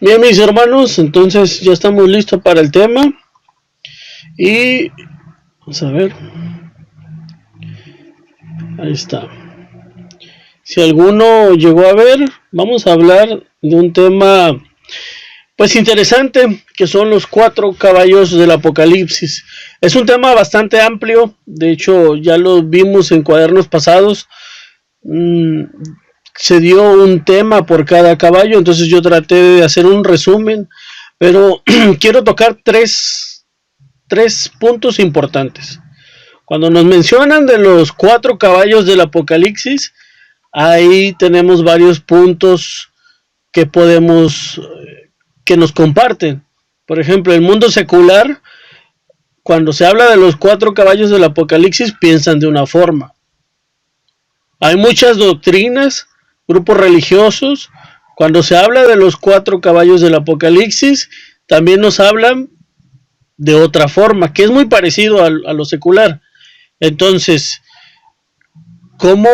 Bien, mis hermanos, entonces ya estamos listos para el tema. Y vamos a ver. Ahí está. Si alguno llegó a ver, vamos a hablar de un tema pues interesante, que son los 4 caballos del Apocalipsis. Es un tema bastante amplio, de hecho ya lo vimos en cuadernos pasados. Se dio un tema por cada caballo, entonces yo traté de hacer un resumen, pero quiero tocar tres puntos importantes. Cuando nos mencionan de los 4 caballos del Apocalipsis, ahí tenemos varios puntos que que nos comparten. Por ejemplo, el mundo secular, cuando se habla de los 4 caballos del Apocalipsis, piensan de una forma. Hay muchas doctrinas, grupos religiosos, cuando se habla de los 4 caballos del Apocalipsis, también nos hablan de otra forma, que es muy parecido a lo secular. Entonces, ¿cómo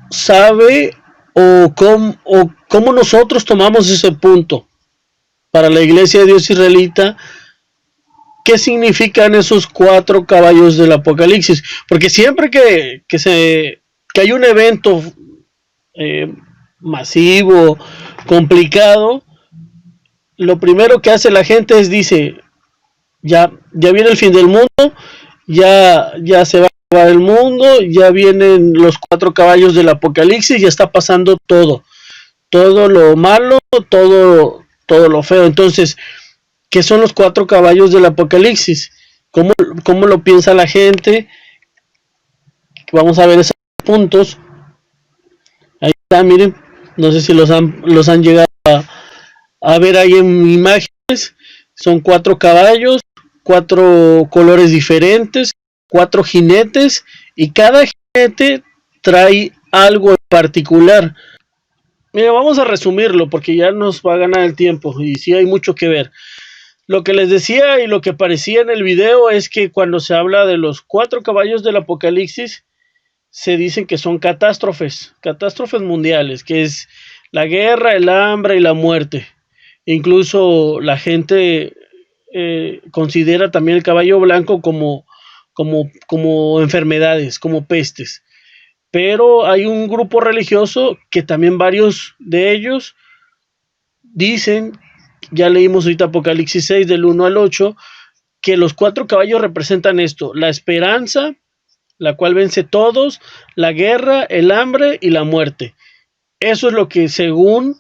sabe o cómo nosotros tomamos ese punto para la Iglesia de Dios israelita? ¿Qué significan esos 4 caballos del Apocalipsis? Porque siempre que hay un evento masivo, complicado, lo primero que hace la gente es dice, ya viene el fin del mundo, ya se va a acabar el mundo, ya vienen los 4 caballos del Apocalipsis, ya está pasando todo lo malo, todo lo feo. Entonces, ¿qué son los 4 caballos del Apocalipsis? ¿Cómo lo piensa la gente? Vamos a ver esos puntos. Ahí está, miren, no sé si los han llegado a ver ahí en imágenes. Son 4 caballos, 4 colores diferentes, 4 jinetes, y cada jinete trae algo en particular. Mira, vamos a resumirlo porque ya nos va a ganar el tiempo y sí hay mucho que ver. Lo que les decía y lo que parecía en el video es que cuando se habla de los 4 caballos del Apocalipsis, se dicen que son catástrofes mundiales, que es la guerra, el hambre y la muerte. Incluso la gente considera también el caballo blanco como enfermedades, como pestes. Pero hay un grupo religioso que también varios de ellos dicen, ya leímos ahorita Apocalipsis 6 del 1 al 8, que los 4 caballos representan esto: la esperanza, la cual vence todos, la guerra, el hambre y la muerte. Eso es lo que, según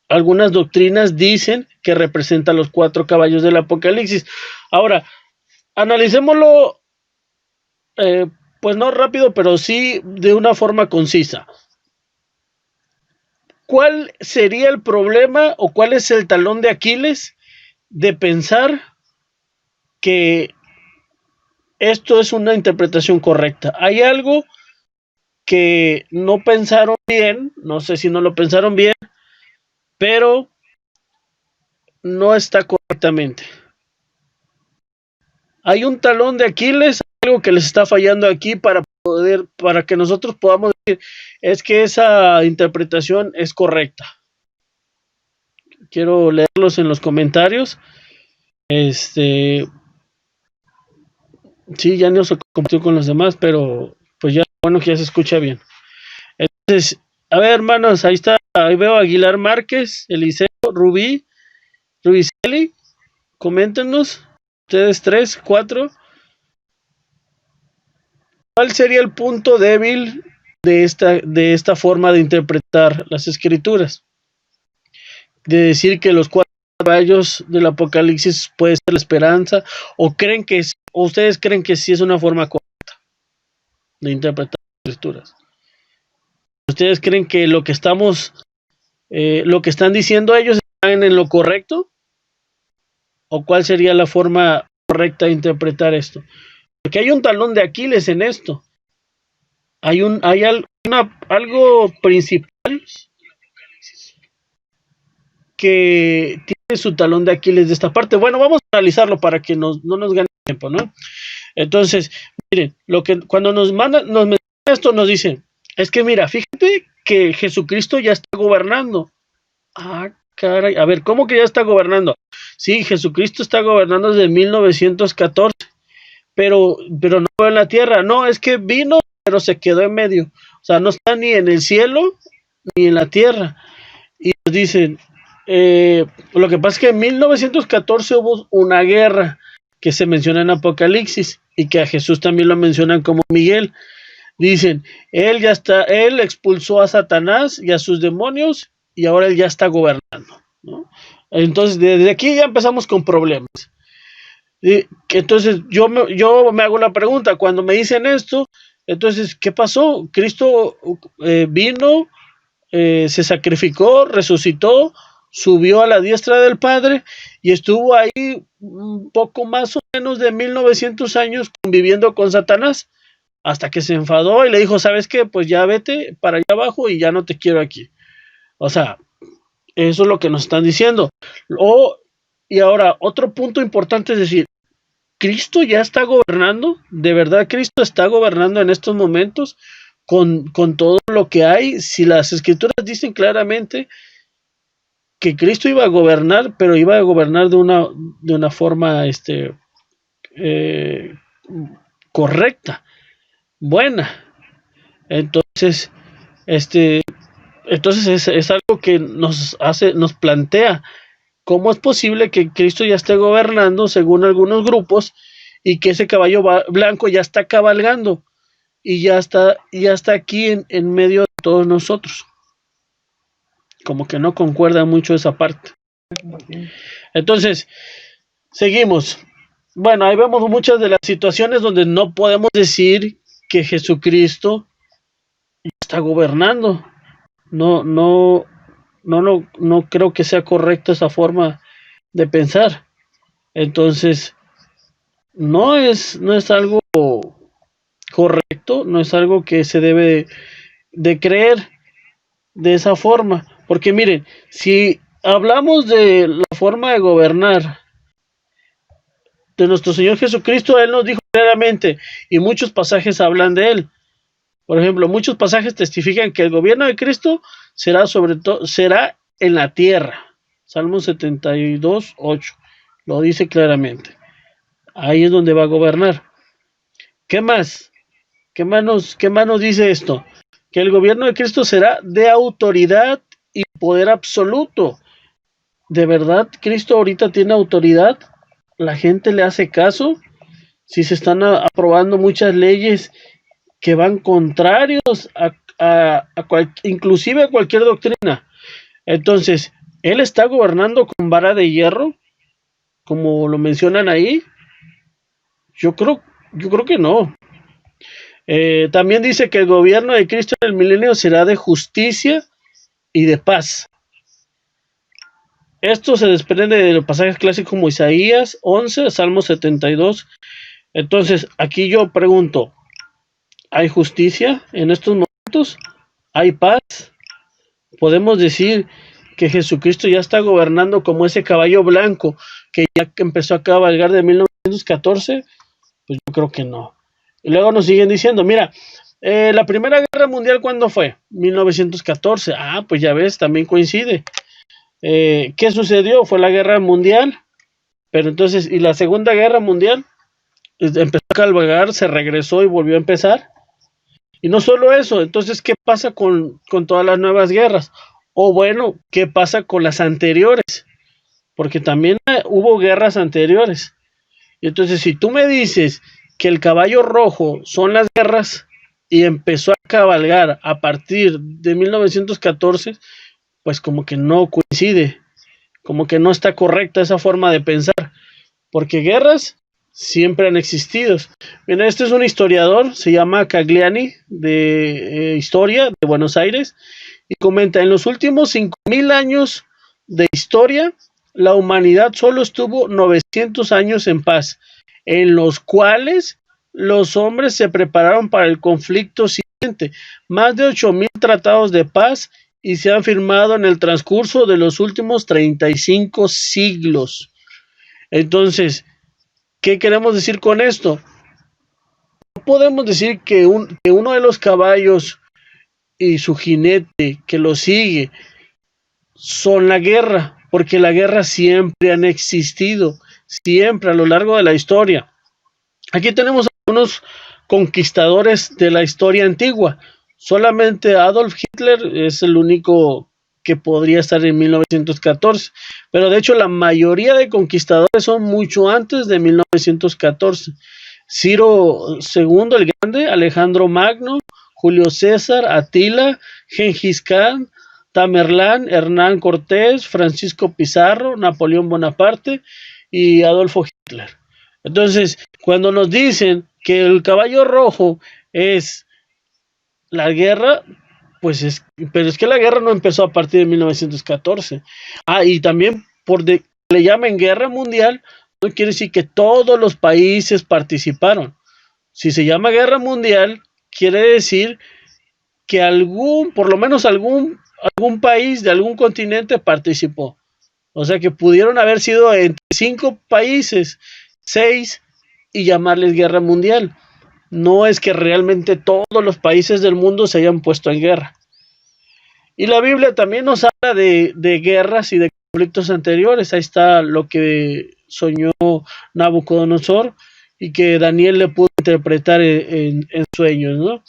algunas doctrinas, dicen que representan los 4 caballos del Apocalipsis. Ahora, analicémoslo, pues no rápido, pero sí de una forma concisa. ¿Cuál sería el problema o cuál es el talón de Aquiles de pensar que esto es una interpretación correcta? Hay algo que no pensaron bien, no sé si no lo pensaron bien, pero no está correctamente. Hay un talón de Aquiles, algo que les está fallando aquí para que nosotros podamos decir, es que esa interpretación es correcta. Quiero leerlos en los comentarios. Sí, ya no se compartió con los demás, pero pues ya, bueno, que ya se escucha bien. Entonces, a ver, hermanos, ahí está, ahí veo a Aguilar Márquez, Eliseo, Rubiceli, coméntenos, ustedes 3, 4. ¿Cuál sería el punto débil de esta forma de interpretar las escrituras? De decir que los 4 caballos del Apocalipsis puede ser la esperanza, o ustedes creen que sí es una forma correcta de interpretar las escrituras. ¿Ustedes creen que lo que están diciendo ellos están en lo correcto? ¿O cuál sería la forma correcta de interpretar esto? Porque hay un talón de Aquiles en esto. Hay algo principal que tiene su talón de Aquiles de esta parte. Bueno, vamos a analizarlo para que no nos gane tiempo, ¿no? Entonces, miren, cuando nos menciona esto, nos dice, es que mira, fíjate que Jesucristo ya está gobernando. Ah, caray, a ver, ¿cómo que ya está gobernando? Sí, Jesucristo está gobernando desde 1914, pero no en la tierra. No, es que vino, pero se quedó en medio. O sea, no está ni en el cielo ni en la tierra. Y nos dicen, lo que pasa es que en 1914 hubo una guerra que se menciona en Apocalipsis y que a Jesús también lo mencionan como Miguel. Dicen, él expulsó a Satanás y a sus demonios y ahora él ya está gobernando, ¿no? Entonces, desde aquí ya empezamos con problemas. Entonces, yo me hago la pregunta, cuando me dicen esto, entonces, ¿qué pasó? Cristo vino, se sacrificó, resucitó, subió a la diestra del Padre y estuvo ahí un poco más o menos de 1900 años conviviendo con Satanás hasta que se enfadó y le dijo, ¿sabes qué? Pues ya vete para allá abajo y ya no te quiero aquí. O sea, eso es lo que nos están diciendo. Y ahora, otro punto importante es decir, ¿Cristo ya está gobernando? ¿De verdad Cristo está gobernando en estos momentos con todo lo que hay? Si las escrituras dicen claramente que Cristo iba a gobernar, pero iba a gobernar de una forma eh, correcta, buena. Entonces, este, es algo que nos plantea cómo es posible que Cristo ya esté gobernando según algunos grupos y que ese caballo blanco ya está cabalgando y ya está aquí en medio de todos nosotros. Como que no concuerda mucho esa parte. Entonces, seguimos. Bueno, ahí vemos muchas de las situaciones donde no podemos decir que Jesucristo está gobernando. No creo que sea correcta esa forma de pensar. Entonces, no es algo correcto, no es algo que se debe de creer de esa forma. Porque miren, si hablamos de la forma de gobernar de nuestro Señor Jesucristo, Él nos dijo claramente, y muchos pasajes hablan de Él. Por ejemplo, muchos pasajes testifican que el gobierno de Cristo será en la tierra. Salmo 72, 8 lo dice claramente. Ahí es donde va a gobernar. ¿Qué más? Qué más nos dice esto? Que el gobierno de Cristo será de autoridad y poder absoluto. ¿De verdad Cristo ahorita tiene autoridad? ¿La gente le hace caso? Si se están aprobando muchas leyes que van contrarios inclusive a cualquier doctrina. Entonces, ¿él está gobernando con vara de hierro? Como lo mencionan ahí. Yo creo que no. También dice que el gobierno de Cristo en el milenio será de justicia y de paz. Esto se desprende de los pasajes clásicos como Isaías 11, Salmo 72. Entonces, aquí yo pregunto, ¿hay justicia en estos momentos? ¿Hay paz? ¿Podemos decir que Jesucristo ya está gobernando como ese caballo blanco que ya empezó a cabalgar de 1914? Pues yo creo que no. Y luego nos siguen diciendo, mira, la Primera Guerra Mundial, ¿cuándo fue? 1914. Ah, pues ya ves, también coincide. ¿Qué sucedió? Fue la Guerra Mundial, pero entonces, ¿y la Segunda Guerra Mundial? Empezó a cabalgar, se regresó y volvió a empezar. Y no solo eso, entonces, ¿qué pasa con todas las nuevas guerras? O bueno, ¿qué pasa con las anteriores? Porque también hubo guerras anteriores. Y entonces, si tú me dices que el caballo rojo son las guerras y empezó a cabalgar a partir de 1914, pues como que no coincide, como que no está correcta esa forma de pensar, porque guerras siempre han existido. Mira, este es un historiador, se llama Cagliani, de historia de Buenos Aires, y comenta, en los últimos 5000 años de historia, la humanidad solo estuvo 900 años en paz, en los cuales los hombres se prepararon para el conflicto siguiente. Más de 8000 tratados de paz y se han firmado en el transcurso de los últimos 35 siglos. Entonces, ¿qué queremos decir con esto? No podemos decir que uno de los caballos y su jinete que lo sigue son la guerra, porque la guerra siempre han existido, siempre a lo largo de la historia. Aquí tenemos algunos conquistadores de la historia antigua. Solamente Adolf Hitler es el único que podría estar en 1914, pero de hecho la mayoría de conquistadores son mucho antes de 1914. Ciro II el Grande, Alejandro Magno, Julio César, Atila, Gengis Khan, Tamerlán, Hernán Cortés, Francisco Pizarro, Napoleón Bonaparte y Adolfo Hitler. Entonces, cuando nos dicen que el caballo rojo es la guerra, pues pero es que la guerra no empezó a partir de 1914. Y también le llamen guerra mundial, no quiere decir que todos los países participaron. Si se llama guerra mundial, quiere decir que por lo menos algún país de algún continente participó. O sea que pudieron haber sido entre 5 países, 6, y llamarles guerra mundial. No es que realmente todos los países del mundo se hayan puesto en guerra. Y la Biblia también nos habla de guerras y de conflictos anteriores. Ahí está lo que soñó Nabucodonosor y que Daniel le pudo interpretar en sueños, ¿no?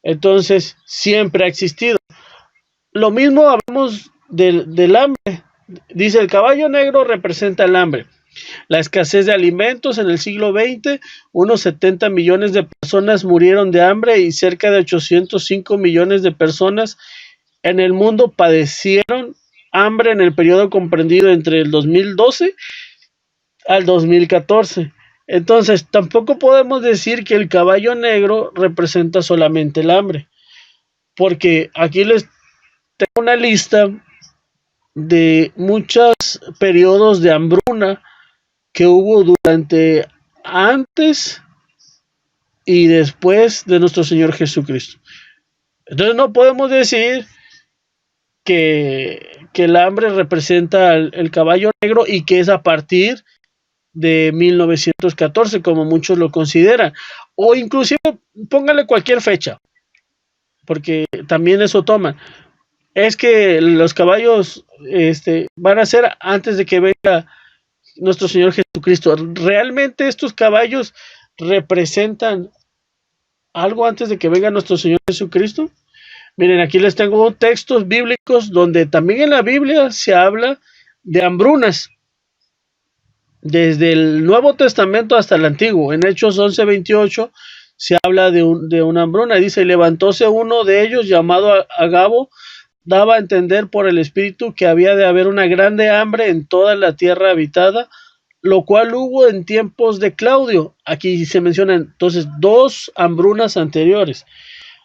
Entonces, siempre ha existido. Lo mismo hablamos del hambre. Dice, el caballo negro representa el hambre. La escasez de alimentos en el siglo XX, unos 70 millones de personas murieron de hambre y cerca de 805 millones de personas en el mundo padecieron hambre en el periodo comprendido entre el 2012 al 2014. Entonces, tampoco podemos decir que el caballo negro representa solamente el hambre, porque aquí les tengo una lista de muchos periodos de hambruna que hubo durante, antes y después de nuestro Señor Jesucristo. Entonces no podemos decir que el hambre representa el caballo negro y que es a partir de 1914, como muchos lo consideran, o inclusive póngale cualquier fecha, porque también eso toman. Es que los caballos van a ser antes de que venga nuestro Señor Jesucristo. ¿Realmente estos caballos representan algo antes de que venga nuestro Señor Jesucristo? Miren, aquí les tengo textos bíblicos donde también en la Biblia se habla de hambrunas, desde el Nuevo Testamento hasta el Antiguo. En Hechos 11:28 se habla de una hambruna. Dice, levantóse uno de ellos llamado Agabo, daba a entender por el Espíritu que había de haber una grande hambre en toda la tierra habitada, lo cual hubo en tiempos de Claudio. Aquí se mencionan entonces 2 hambrunas anteriores.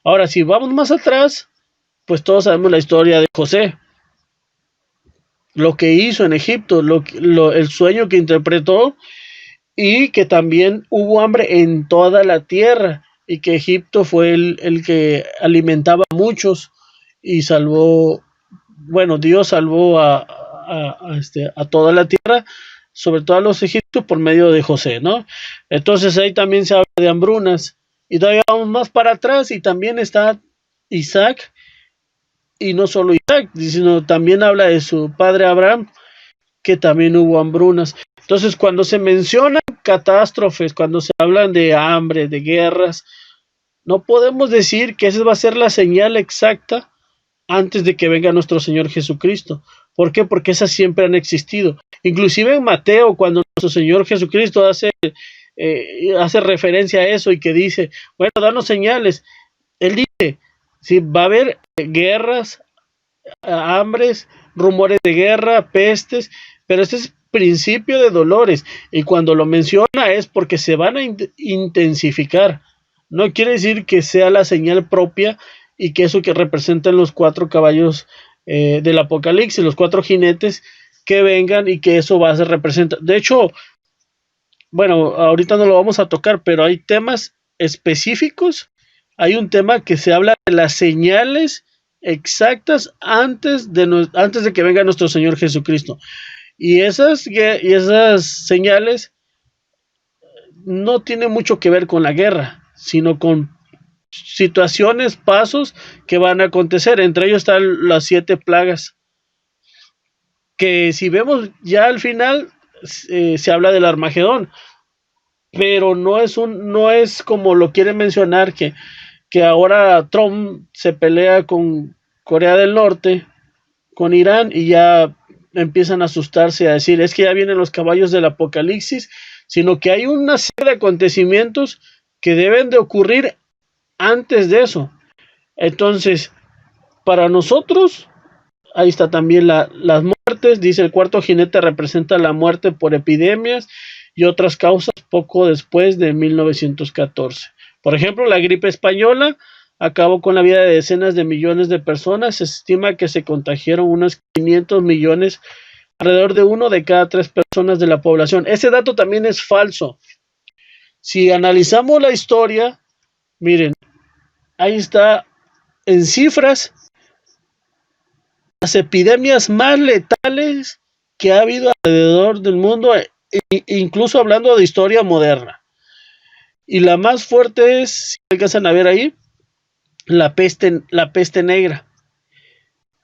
Ahora, si vamos más atrás, pues todos sabemos la historia de José, lo que hizo en Egipto, el sueño que interpretó, y que también hubo hambre en toda la tierra, y que Egipto fue el que alimentaba a muchos y salvó, bueno, Dios salvó a toda la tierra, sobre todo a los egipcios, por medio de José, ¿no? Entonces ahí también se habla de hambrunas. Y todavía vamos más para atrás y también está Isaac, y no solo Isaac, sino también habla de su padre Abraham, que también hubo hambrunas. Entonces, cuando se mencionan catástrofes, cuando se hablan de hambre, de guerras, no podemos decir que esa va a ser la señal exacta antes de que venga nuestro Señor Jesucristo. ¿Por qué? Porque esas siempre han existido. Inclusive en Mateo, cuando nuestro Señor Jesucristo hace referencia a eso y que dice, bueno, danos señales. Él dice, si va a haber guerras, hambres, rumores de guerra, pestes, pero este es principio de dolores, y cuando lo menciona es porque se van a intensificar. No quiere decir que sea la señal propia y que eso que representan los 4 caballos del Apocalipsis, los 4 jinetes que vengan, y que eso va a ser representar. De hecho, bueno, ahorita no lo vamos a tocar, pero hay temas específicos. Hay un tema que se habla de las señales exactas antes de que venga nuestro Señor Jesucristo. Y esas señales no tienen mucho que ver con la guerra, sino con situaciones, pasos que van a acontecer. Entre ellos están las 7 plagas. que si vemos ya al final se habla del Armagedón, pero no es como lo quieren mencionar, que ahora Trump se pelea con Corea del Norte, con Irán, y ya empiezan a asustarse, a decir, es que ya vienen los caballos del apocalipsis, sino que hay una serie de acontecimientos que deben de ocurrir antes de eso. Entonces, para nosotros, ahí está también las muertes. Dice, el cuarto jinete representa la muerte por epidemias y otras causas poco después de 1914. Por ejemplo, la gripe española acabó con la vida de decenas de millones de personas. Se estima que se contagiaron unos 500 millones, alrededor de 1 de cada 3 personas de la población. Ese dato también es falso. Si analizamos la historia, miren, ahí está en cifras las epidemias más letales que ha habido alrededor del mundo, incluso hablando de historia moderna. Y la más fuerte es, si alcanzan a ver ahí, la peste negra.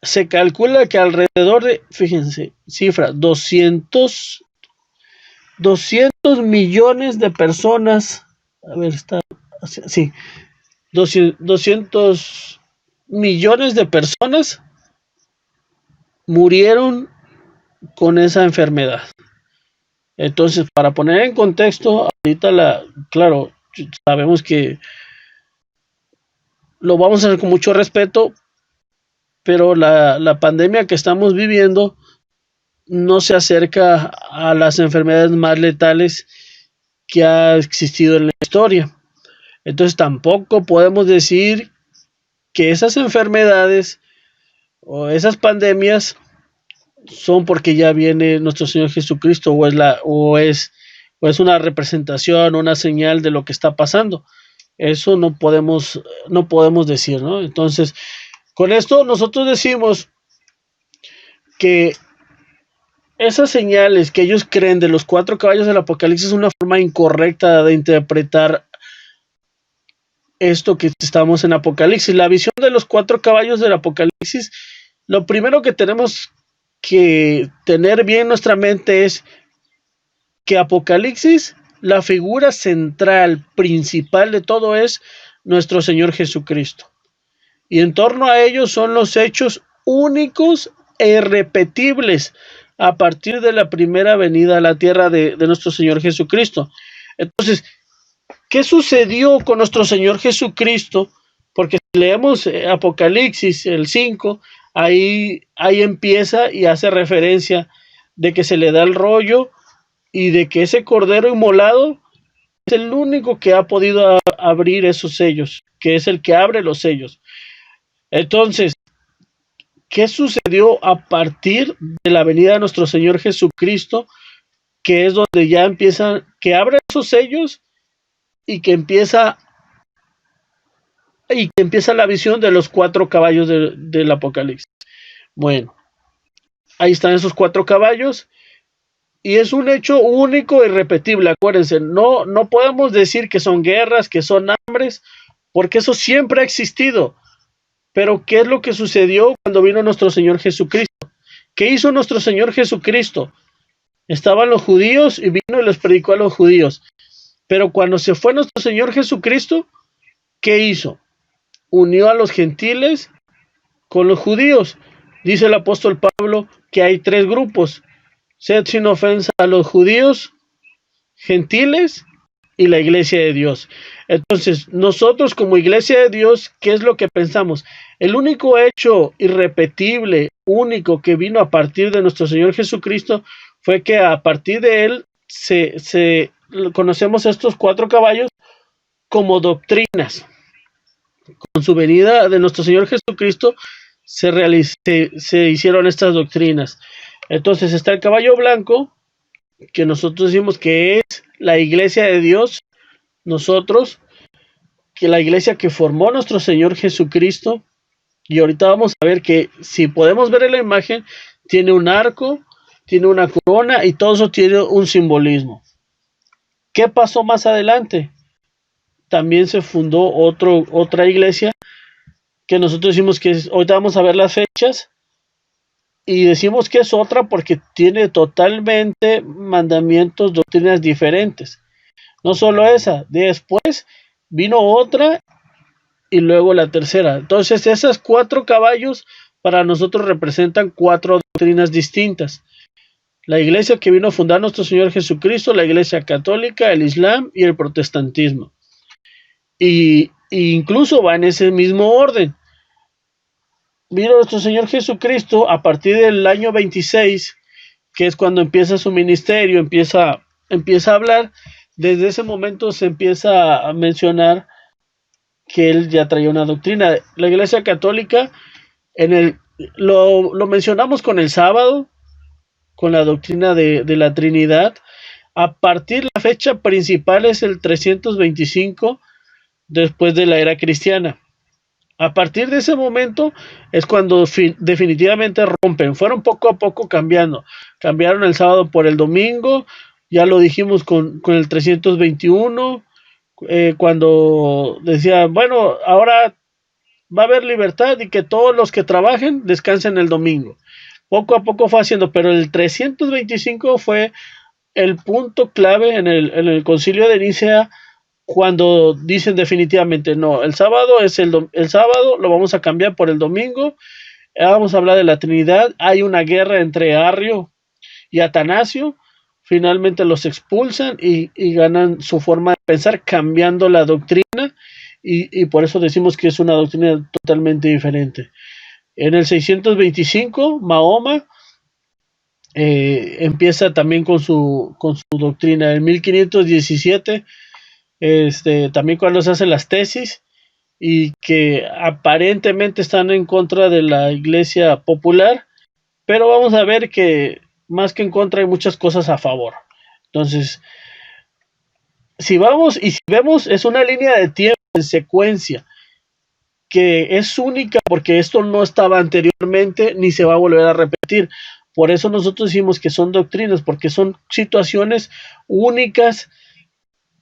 Se calcula que alrededor de, fíjense, cifra, 200 millones de personas, a ver, está, sí, 200 millones de personas murieron con esa enfermedad. Entonces, para poner en contexto, ahorita claro, sabemos que lo vamos a hacer con mucho respeto, pero la pandemia que estamos viviendo no se acerca a las enfermedades más letales que ha existido en la historia. Entonces, tampoco podemos decir que esas enfermedades o esas pandemias son porque ya viene nuestro Señor Jesucristo, o es una representación, una señal de lo que está pasando. Eso no podemos decir, ¿no? Entonces, con esto nosotros decimos que esas señales que ellos creen de los 4 caballos del Apocalipsis es una forma incorrecta de interpretar esto que estamos en Apocalipsis. La visión de los 4 caballos del Apocalipsis, lo primero que tenemos que tener bien en nuestra mente es que Apocalipsis, la figura central, principal de todo es nuestro Señor Jesucristo. Y en torno a ellos son los hechos únicos e irrepetibles a partir de la primera venida a la tierra de nuestro Señor Jesucristo. Entonces, ¿qué sucedió con nuestro Señor Jesucristo? Porque si leemos Apocalipsis, el 5, ahí empieza y hace referencia de que se le da el rollo y de que ese cordero inmolado es el único que ha podido abrir esos sellos, que es el que abre los sellos. Entonces, ¿qué sucedió a partir de la venida de nuestro Señor Jesucristo? Que es donde ya empiezan, que abre esos sellos y que empieza la visión de los 4 caballos del Apocalipsis. Bueno, ahí están esos 4 caballos y es un hecho único e irrepetible. Acuérdense, no podemos decir que son guerras, que son hambres, porque eso siempre ha existido. Pero ¿qué es lo que sucedió cuando vino nuestro Señor Jesucristo? ¿Qué hizo nuestro Señor Jesucristo? Estaban los judíos y vino y les predicó a los judíos. Pero cuando se fue nuestro Señor Jesucristo, ¿qué hizo? Unió a los gentiles con los judíos. Dice el apóstol Pablo que hay 3 grupos. Sed sin ofensa a los judíos, gentiles y la iglesia de Dios. Entonces, nosotros como iglesia de Dios, ¿qué es lo que pensamos? El único hecho irrepetible, único que vino a partir de nuestro Señor Jesucristo fue que a partir de él conocemos estos 4 caballos como doctrinas. Con su venida de nuestro Señor Jesucristo se hicieron estas doctrinas. Entonces está el caballo blanco, que nosotros decimos que es la iglesia de Dios, nosotros, que la iglesia que formó nuestro Señor Jesucristo. Y ahorita vamos a ver que, si podemos ver en la imagen, tiene un arco, tiene una corona y todo eso tiene un simbolismo. ¿Qué pasó más adelante? También se fundó otra iglesia que nosotros decimos que ahorita vamos a ver las fechas, y decimos que es otra porque tiene totalmente mandamientos, doctrinas diferentes. No solo esa, después vino otra y luego la tercera. Entonces, esas 4 caballos para nosotros representan 4 doctrinas distintas. La iglesia que vino a fundar nuestro Señor Jesucristo, la iglesia católica, el Islam y el protestantismo. Y incluso va en ese mismo orden. Vino nuestro Señor Jesucristo a partir del año 26, que es cuando empieza su ministerio, empieza a hablar. Desde ese momento se empieza a mencionar que él ya traía una doctrina. La iglesia católica, lo mencionamos con el sábado, con la doctrina de la Trinidad. A partir de la fecha principal es el 325 después de la era cristiana. A partir de ese momento es cuando definitivamente rompen. Fueron poco a poco cambiando. Cambiaron el sábado por el domingo. Ya lo dijimos con el 321. Cuando decía, bueno, ahora va a haber libertad y que todos los que trabajen descansen el domingo. Poco a poco fue haciendo, pero el 325 fue el punto clave en el concilio de Nicea, cuando dicen definitivamente no, el sábado es el sábado, lo vamos a cambiar por el domingo. Vamos a hablar de la Trinidad. Hay una guerra entre Arrio y Atanasio. Finalmente los expulsan y ganan su forma de pensar, cambiando la doctrina, y por eso decimos que es una doctrina totalmente diferente. En el 625, Mahoma empieza también con su doctrina. En 1517, también cuando se hacen las tesis, y que aparentemente están en contra de la iglesia popular, pero vamos a ver que más que en contra hay muchas cosas a favor. Entonces, si vemos, es una línea de tiempo en secuencia que es única, porque esto no estaba anteriormente ni se va a volver a repetir. Por eso nosotros decimos que son doctrinas, porque son situaciones únicas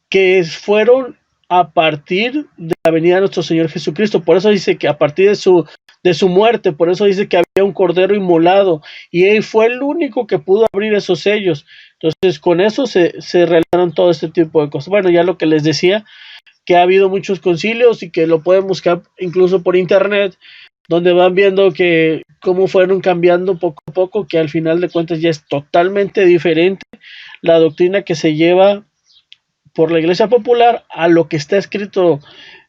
que fueron a partir de la venida de nuestro Señor Jesucristo. Por eso dice que a partir de su muerte, por eso dice que había un cordero inmolado, y él fue el único que pudo abrir esos sellos. Entonces, con eso se realizaron todo este tipo de cosas. Bueno, ya lo que les decía, que ha habido muchos concilios y que lo pueden buscar incluso por internet, donde van viendo que cómo fueron cambiando poco a poco, que al final de cuentas ya es totalmente diferente la doctrina que se lleva por la iglesia popular a lo que está escrito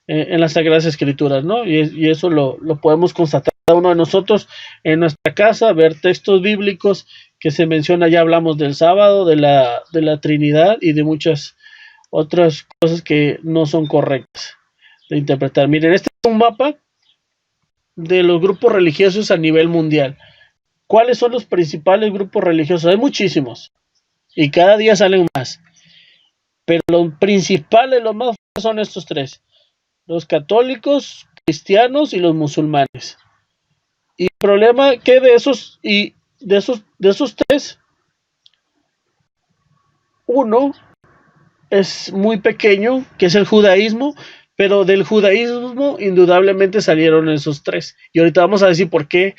en las Sagradas Escrituras, ¿no? Y eso lo podemos constatar cada uno de nosotros en nuestra casa, ver textos bíblicos que se menciona. Ya hablamos del sábado, de la Trinidad y de muchas otras cosas que no son correctas de interpretar. Miren, este es un mapa de los grupos religiosos a nivel mundial. ¿Cuáles son los principales grupos religiosos? Hay muchísimos y cada día salen más, pero los principales, los más fuertes, son estos 3: los católicos, cristianos y los musulmanes. Y el problema que de esos 3, uno es muy pequeño, que es el judaísmo, pero del judaísmo indudablemente salieron esos 3. Y ahorita vamos a decir por qué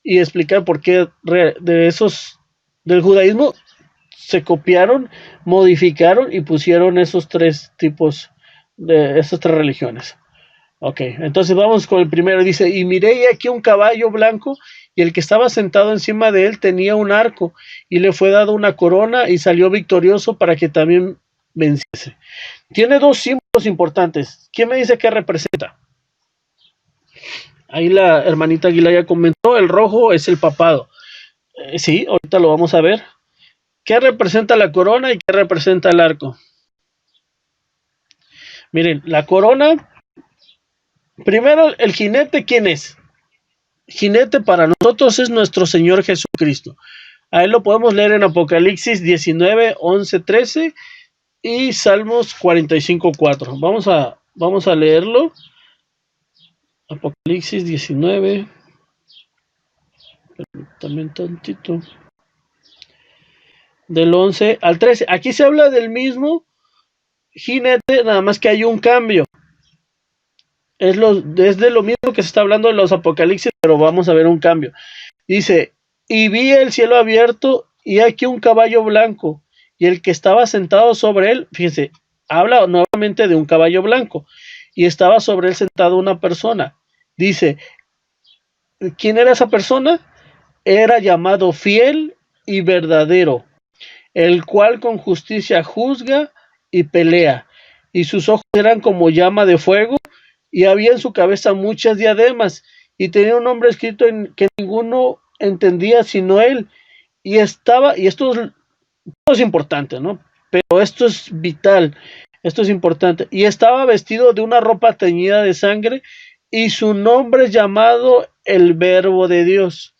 y explicar por qué del judaísmo se copiaron, modificaron y pusieron esos 3 tipos de esas 3 religiones. Ok, entonces vamos con el primero. Dice: y miré aquí un caballo blanco, y el que estaba sentado encima de él tenía un arco, y le fue dado una corona, y salió victorioso para que también venciese. Tiene 2 símbolos importantes. ¿Quién me dice qué representa? Ahí la hermanita Aguilar ya comentó, el rojo es el papado. Sí, ahorita lo vamos a ver. ¿Qué representa la corona y qué representa el arco? Miren, la corona, primero, el jinete, ¿quién es? Jinete para nosotros es nuestro Señor Jesucristo. A él lo podemos leer en Apocalipsis 19, 11, 13 y Salmos 45, 4. Vamos a leerlo. Apocalipsis 19. También tantito. Del 11 al 13. Aquí se habla del mismo jinete, nada más que hay un cambio. Es de lo mismo que se está hablando en los Apocalipsis, pero vamos a ver un cambio. Dice: Y vi el cielo abierto, y aquí un caballo blanco, y el que estaba sentado sobre él, fíjense, habla nuevamente de un caballo blanco, y estaba sobre él sentado una persona. Dice, ¿quién era esa persona? Era llamado fiel y verdadero, el cual con justicia juzga y pelea, y sus ojos eran como llama de fuego, y había en su cabeza muchas diademas, y tenía un nombre escrito en que ninguno entendía sino él, y estaba, y esto es importante, ¿no? Pero esto es vital, esto es importante, y estaba vestido de una ropa teñida de sangre, y su nombre es llamado el Verbo de Dios.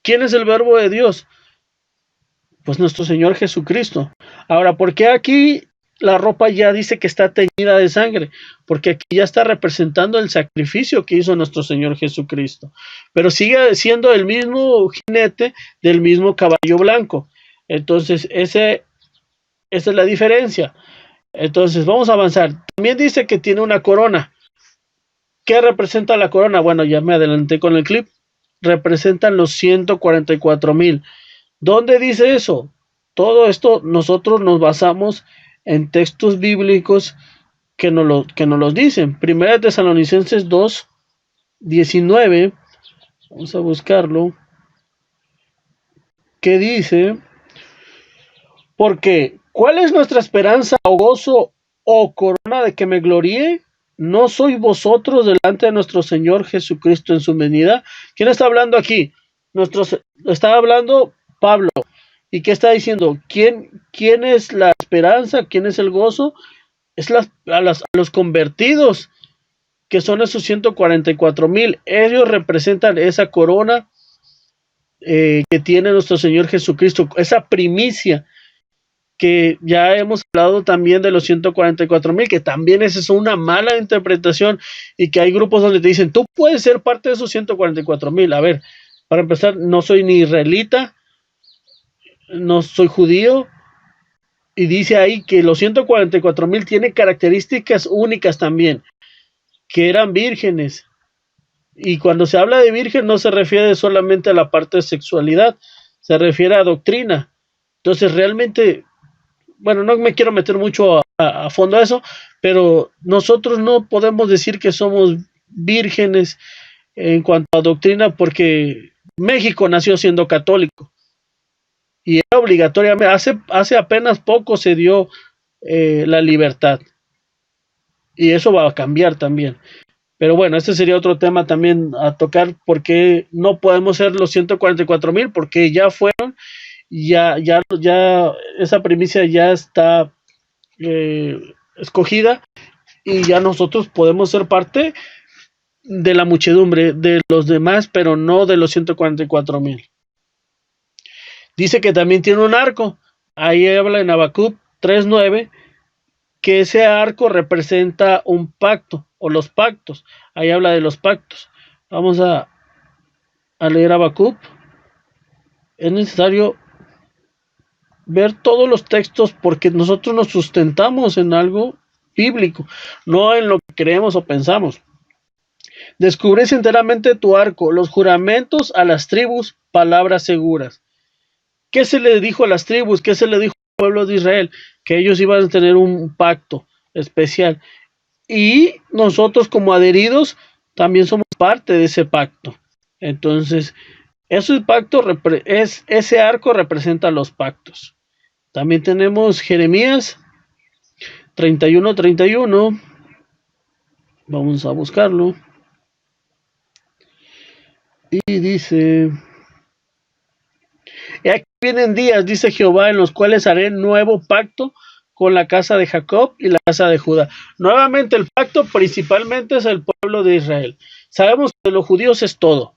¿Quién es el Verbo de Dios? Pues nuestro Señor Jesucristo. Ahora, ¿por qué aquí la ropa ya dice que está teñida de sangre? Porque aquí ya está representando el sacrificio que hizo nuestro Señor Jesucristo. Pero sigue siendo el mismo jinete del mismo caballo blanco. Entonces, esa es la diferencia. Entonces, vamos a avanzar. También dice que tiene una corona. ¿Qué representa la corona? Bueno, ya me adelanté con el clip. Representan los 144,000. ¿Dónde dice eso? Todo esto nosotros nos basamos en textos bíblicos que nos los dicen. Primera de Tesalonicenses 2:19. Vamos a buscarlo. ¿Qué dice? Porque, ¿cuál es nuestra esperanza o gozo o corona de que me gloríe? ¿No sois vosotros delante de nuestro Señor Jesucristo en su venida? ¿Quién está hablando aquí? Está hablando Pablo. ¿Y qué está diciendo? ¿Quién es la esperanza? ¿Quién es el gozo? Es a los convertidos, que son esos 144,000. Ellos representan esa corona que tiene nuestro Señor Jesucristo, esa primicia que ya hemos hablado también de los 144,000, que también esa es una mala interpretación, y que hay grupos donde te dicen, tú puedes ser parte de esos 144,000. A ver, para empezar, no soy ni israelita, no soy judío, y dice ahí que los 144,000 tiene características únicas también, que eran vírgenes. Y cuando se habla de virgen no se refiere solamente a la parte de sexualidad, se refiere a doctrina. Entonces realmente, bueno, no me quiero meter mucho a fondo a eso, pero nosotros no podemos decir que somos vírgenes en cuanto a doctrina, porque México nació siendo católico. Y era obligatoriamente, hace apenas poco se dio la libertad. Y eso va a cambiar también. Pero bueno, este sería otro tema también a tocar, porque no podemos ser los 144,000, porque ya fueron, ya esa primicia ya está escogida, y ya nosotros podemos ser parte de la muchedumbre de los demás, pero no de los 144,000. Dice que también tiene un arco. Ahí habla en Habacuc 3:9, que ese arco representa un pacto o los pactos. Ahí habla de los pactos. Vamos a leer Habacuc. Es necesario ver todos los textos, porque nosotros nos sustentamos en algo bíblico, no en lo que creemos o pensamos. Descubrís enteramente tu arco, los juramentos a las tribus, palabras seguras. ¿Qué se le dijo a las tribus? ¿Qué se le dijo al pueblo de Israel? Que ellos iban a tener un pacto especial. Y nosotros, como adheridos, también somos parte de ese pacto. Entonces, ese arco representa los pactos. También tenemos Jeremías 31:31. Vamos a buscarlo. Y dice... Y aquí vienen días, dice Jehová, en los cuales haré nuevo pacto con la casa de Jacob y la casa de Judá. Nuevamente el pacto principalmente es el pueblo de Israel. Sabemos que los judíos es todo.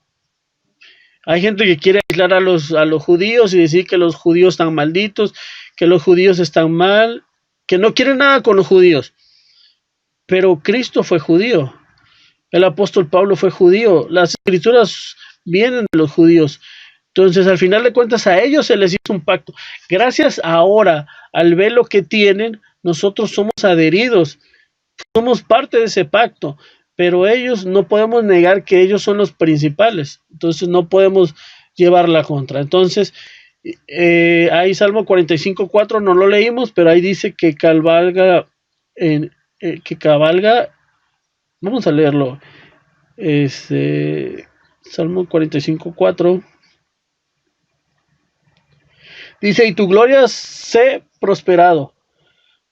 Hay gente que quiere aislar a los judíos y decir que los judíos están malditos, que los judíos están mal, que no quieren nada con los judíos. Pero Cristo fue judío. El apóstol Pablo fue judío. Las escrituras vienen de los judíos. Entonces, al final de cuentas, a ellos se les hizo un pacto. Gracias ahora al velo que tienen, nosotros somos adheridos, somos parte de ese pacto, pero ellos no podemos negar que ellos son los principales. Entonces, no podemos llevar la contra. Entonces, ahí Salmo 45:4 no lo leímos, pero ahí dice que cabalga, vamos a leerlo. Salmo 45:4 dice: y tu gloria sé prosperado,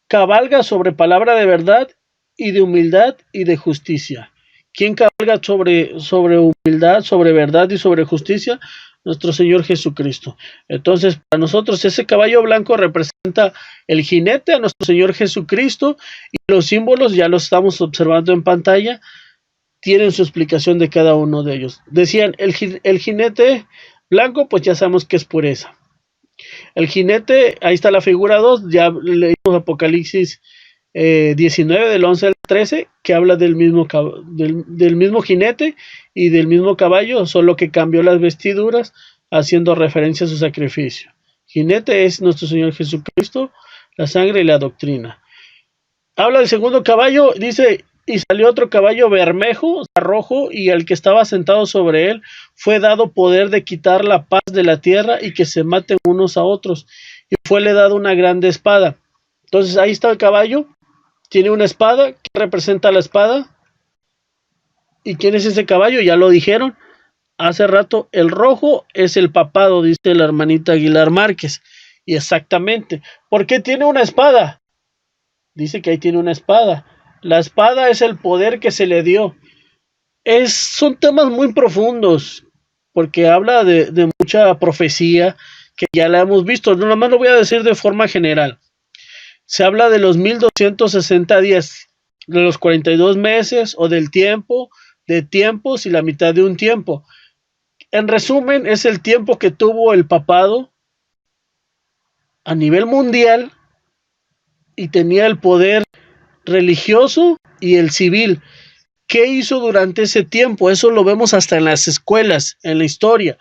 cabalga sobre palabra de verdad y de humildad y de justicia. ¿Quién cabalga sobre humildad, sobre verdad y sobre justicia? Nuestro Señor Jesucristo. Entonces, para nosotros ese caballo blanco representa el jinete, a nuestro Señor Jesucristo, y los símbolos ya los estamos observando en pantalla, tienen su explicación de cada uno de ellos. Decían, el jinete blanco, pues ya sabemos que es pureza. El jinete, ahí está la figura 2, ya leímos Apocalipsis 19 del 11 al 13, que habla del mismo jinete y del mismo caballo, solo que cambió las vestiduras, haciendo referencia a su sacrificio. Jinete es nuestro Señor Jesucristo, la sangre y la doctrina. Habla del segundo caballo, dice: y salió otro caballo bermejo, rojo, y al que estaba sentado sobre él fue dado poder de quitar la paz de la tierra y que se maten unos a otros. Y fuele dado una grande espada. Entonces ahí está el caballo, tiene una espada. ¿Qué representa la espada? ¿Y quién es ese caballo? Ya lo dijeron hace rato, el rojo es el papado, dice la hermanita Aguilar Márquez. Y exactamente, ¿por qué tiene una espada? Dice que ahí tiene una espada. La espada es el poder que se le dio. Son temas muy profundos, porque habla de mucha profecía que ya la hemos visto. No, nomás lo voy a decir de forma general. Se habla de los 1260 días, de los 42 meses, o del tiempo, de tiempos y la mitad de un tiempo. En resumen, es el tiempo que tuvo el papado a nivel mundial y tenía el poder religioso y el civil. ¿Qué hizo durante ese tiempo? Eso lo vemos hasta en las escuelas, en la historia.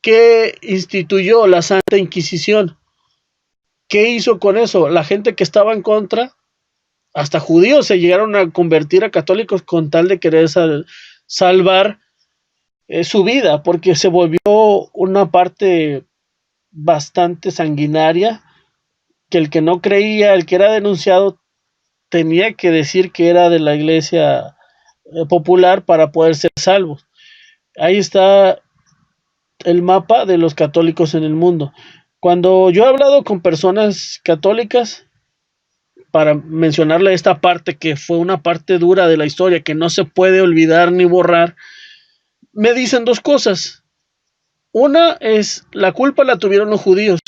¿Qué instituyó la Santa Inquisición? ¿Qué hizo con eso? La gente que estaba en contra, hasta judíos se llegaron a convertir a católicos con tal de querer salvar su vida, porque se volvió una parte bastante sanguinaria, que el que no creía, el que era denunciado, tenía que decir que era de la iglesia popular para poder ser salvos. Ahí está el mapa de los católicos en el mundo. Cuando yo he hablado con personas católicas, para mencionarle esta parte que fue una parte dura de la historia, que no se puede olvidar ni borrar, me dicen dos cosas. Una es, la culpa la tuvieron los judíos.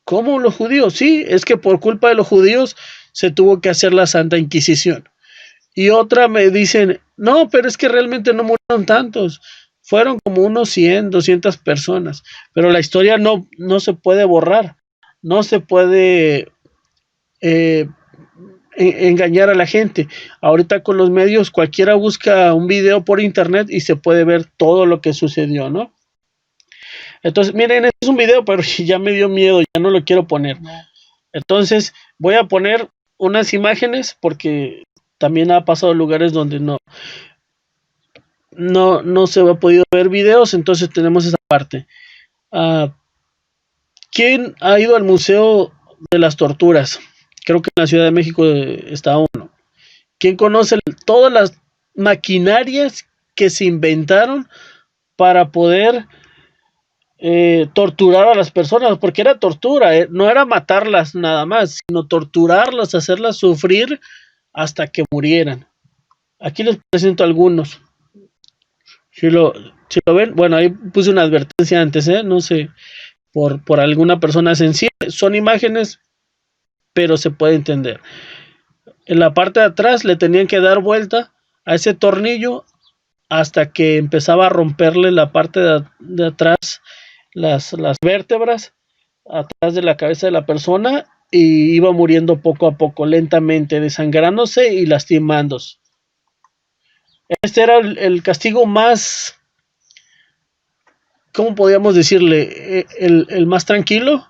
¿Cómo los judíos? Sí, es que por culpa de los judíos se tuvo que hacer la Santa Inquisición. Y otra me dicen, no, pero es que realmente no murieron tantos. Fueron como unos 100, 200 personas. Pero la historia no se puede borrar. No se puede engañar a la gente. Ahorita con los medios, cualquiera busca un video por internet y se puede ver todo lo que sucedió, ¿no? Entonces, miren, este es un video, pero ya me dio miedo, ya no lo quiero poner. Entonces, voy a poner unas imágenes porque también ha pasado lugares donde no se ha podido ver videos, entonces tenemos esa parte. ¿Quién ha ido al Museo de las Torturas? Creo que en la Ciudad de México está uno. ¿Quién conoce todas las maquinarias que se inventaron para poder torturar a las personas? Porque era tortura, no era matarlas nada más, sino torturarlas, hacerlas sufrir hasta que murieran. Aquí les presento algunos. Si lo ven, bueno, ahí puse una advertencia antes, no sé, por alguna persona sensible. Son imágenes, pero se puede entender. En la parte de atrás le tenían que dar vuelta a ese tornillo hasta que empezaba a romperle la parte de atrás, las vértebras atrás de la cabeza de la persona, y iba muriendo poco a poco, lentamente, desangrándose y lastimándose. Este era el castigo más, ¿cómo podríamos decirle? El más tranquilo.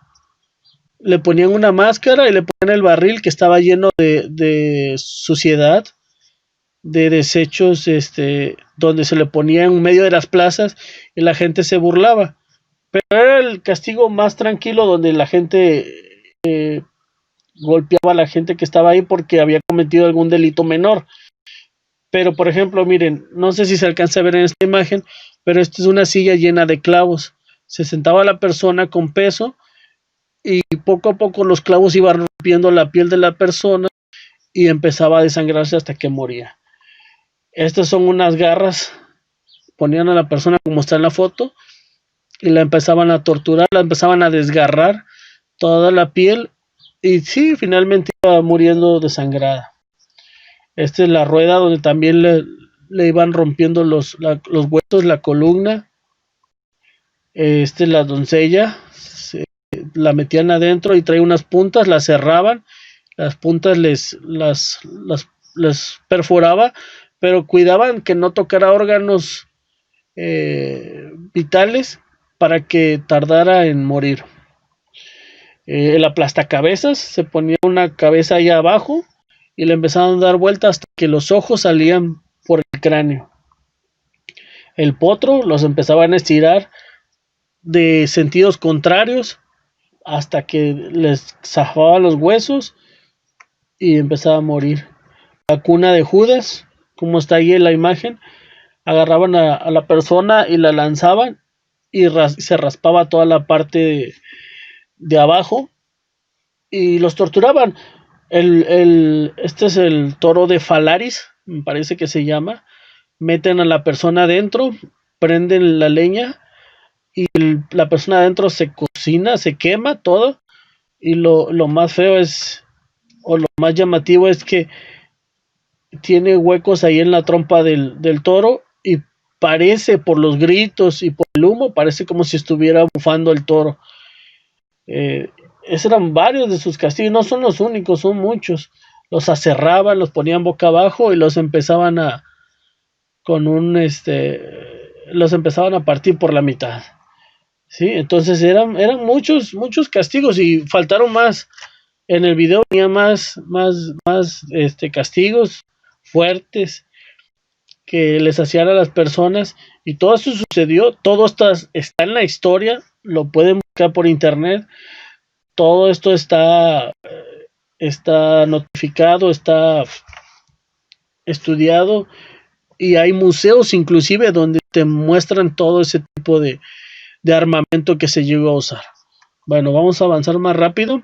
Le ponían una máscara y le ponían el barril que estaba lleno de suciedad, de desechos, donde se le ponía en medio de las plazas y la gente se burlaba. Pero era el castigo más tranquilo, donde la gente golpeaba a la gente que estaba ahí porque había cometido algún delito menor. Pero, por ejemplo, miren, no sé si se alcanza a ver en esta imagen, pero esta es una silla llena de clavos. Se sentaba la persona con peso y poco a poco los clavos iban rompiendo la piel de la persona y empezaba a desangrarse hasta que moría. Estas son unas garras, ponían a la persona como está en la foto y la empezaban a torturar, la empezaban a desgarrar toda la piel y sí, finalmente iba muriendo desangrada. Esta es la rueda donde también le iban rompiendo los huesos, la columna. Esta es la doncella, la metían adentro y traía unas puntas, las cerraban, las puntas les perforaba, pero cuidaban que no tocara órganos vitales para que tardara en morir. El aplastacabezas, se ponía una cabeza ahí abajo y le empezaban a dar vueltas hasta que los ojos salían por el cráneo. El potro los empezaban a estirar de sentidos contrarios hasta que les zafaban los huesos y empezaba a morir. La cuna de Judas, como está ahí en la imagen, agarraban a la persona y la lanzaban y se raspaba toda la parte de abajo y los torturaban. Este es el toro de Falaris, me parece que se llama. Meten a la persona adentro, prenden la leña y la persona adentro se cocina, se quema todo. Y lo más feo es, o lo más llamativo es que tiene huecos ahí en la trompa del toro y parece, por los gritos y por el humo, parece como si estuviera bufando el toro. Esos eran varios de sus castigos, no son los únicos, son muchos. Los aserraban, los ponían boca abajo y los empezaban a los empezaban a partir por la mitad. Sí, entonces eran muchos castigos y faltaron más. En el video venía más castigos fuertes que les hacían a las personas y todo eso sucedió, todo está en la historia, lo pueden buscar por internet, todo esto está notificado, está estudiado y hay museos inclusive donde te muestran todo ese tipo de armamento que se llegó a usar. Bueno, vamos a avanzar más rápido.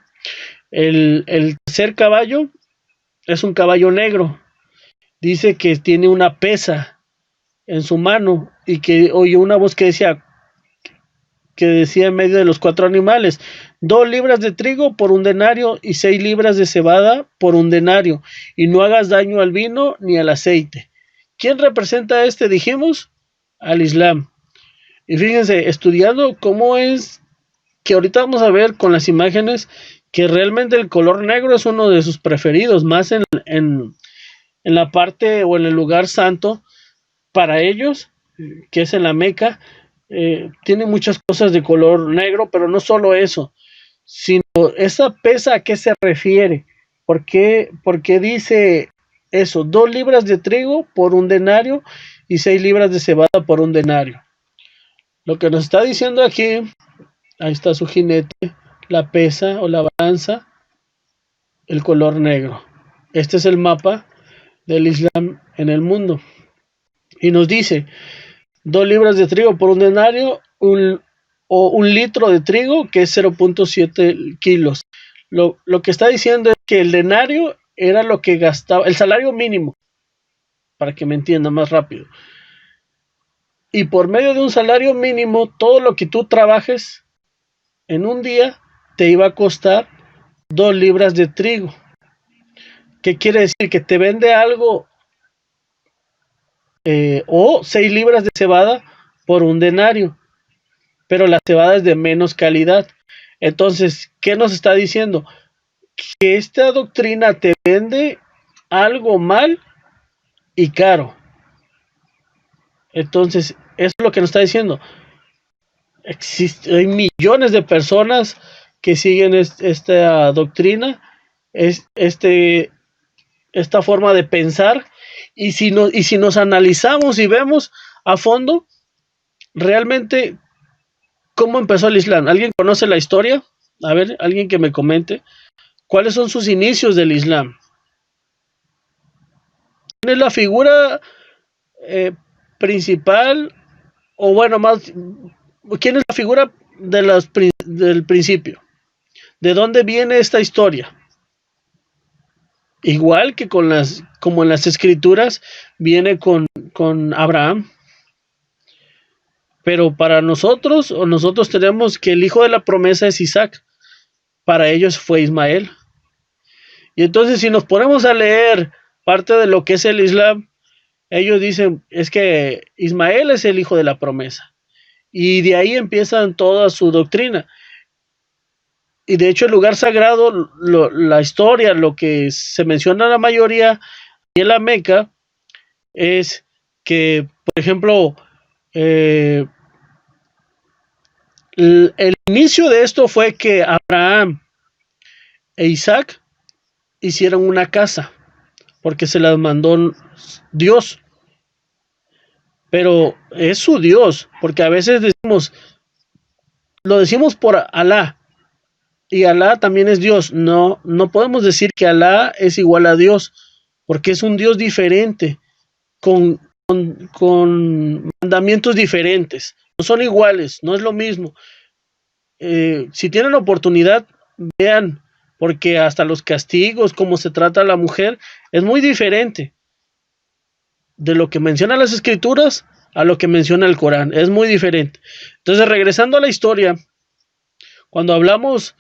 El tercer caballo es un caballo negro. Dice que tiene una pesa en su mano y que oye una voz que decía en medio de los 4 animales: 2 libras de trigo por 1 denario y 6 libras de cebada por 1 denario, y no hagas daño al vino ni al aceite. ¿Quién representa a este? Dijimos al Islam. Y fíjense, estudiando cómo es, que ahorita vamos a ver con las imágenes que realmente el color negro es uno de sus preferidos, más en la parte o en el lugar santo para ellos, que es en la Meca. Tiene muchas cosas de color negro, pero no solo eso, sino esa pesa, ¿a qué se refiere? ¿Por qué dice eso? 2 libras de trigo por 1 denario y 6 libras de cebada por 1 denario. Lo que nos está diciendo aquí, ahí está su jinete, la pesa o la balanza, el color negro. Este es el mapa del Islam en el mundo. Y nos dice 2 libras de trigo por 1 denario, o 1 litro de trigo, que es 0.7 kilos. Lo que está diciendo es que el denario era lo que gastaba, el salario mínimo, para que me entienda más rápido. Y por medio de un salario mínimo, todo lo que tú trabajes en un día te iba a costar 2 libras de trigo. ¿Qué quiere decir? Que te vende algo o 6 libras de cebada por 1 denario, pero la cebada es de menos calidad. Entonces, ¿qué nos está diciendo? Que esta doctrina te vende algo mal y caro. Entonces, eso es lo que nos está diciendo. Hay millones de personas que siguen esta doctrina, esta forma de pensar, Y si nos analizamos y vemos a fondo, realmente, ¿cómo empezó el Islam? ¿Alguien conoce la historia? A ver, alguien que me comente. ¿Cuáles son sus inicios del Islam? ¿Quién es la figura eh, principal? O bueno, más, ¿quién es la figura del principio? ¿De dónde viene esta historia? Igual que como en las escrituras, viene con Abraham. Pero para nosotros, o nosotros tenemos que el hijo de la promesa es Isaac. Para ellos fue Ismael. Y entonces si nos ponemos a leer parte de lo que es el Islam, ellos dicen, es que Ismael es el hijo de la promesa. Y de ahí empiezan toda su doctrina. Y de hecho el lugar sagrado, la historia, lo que se menciona la mayoría en la Meca, es que, por ejemplo, el inicio de esto fue que Abraham e Isaac hicieron una casa, porque se las mandó Dios. Pero es su Dios, porque a veces lo decimos por Alá, y Alá también es Dios. No, no podemos decir que Alá es igual a Dios, porque es un Dios diferente, con mandamientos diferentes. No son iguales, no es lo mismo. Si tienen oportunidad, vean, porque hasta los castigos, cómo se trata a la mujer, es muy diferente de lo que menciona las escrituras a lo que menciona el Corán. Es muy diferente. Entonces, regresando a la historia, cuando hablamos